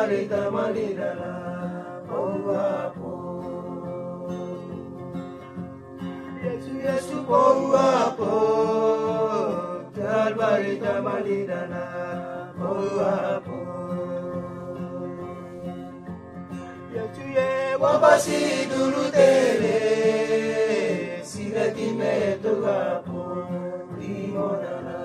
Calvary tamalidala pouapo. Yesu Yesu pouapo, Calvary tamalidala pouapo. Yesu ye wabasi dulu tele, sila time tuapo limonala.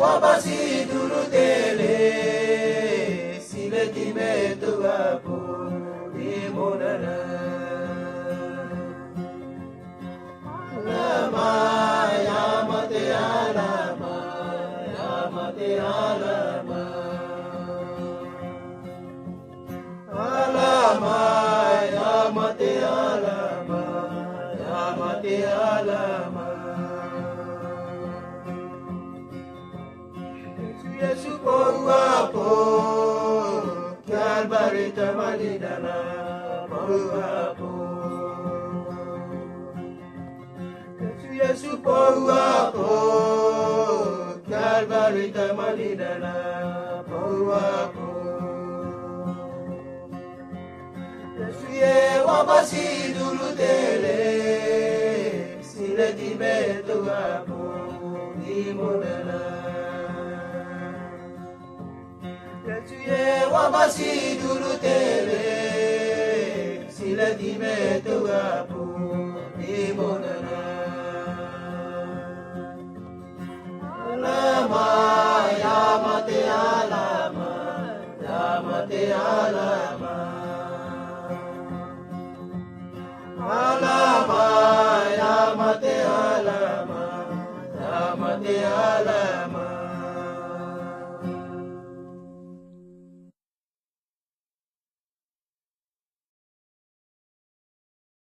Wabasi dulu tele, sile time tuapo limonala. Alama ya mate alama, ya mate alama. Alama ya mate alama, ya mate alama. Yesu pouapo, Calvary tamalidala pouapo. Yesu pouapo, Calvary tamalidala pouapo. Yesu ye wabasi dulu tele, sile time tuapo limonala. Yesu ye wabasi dulu tele, sila time tuapo.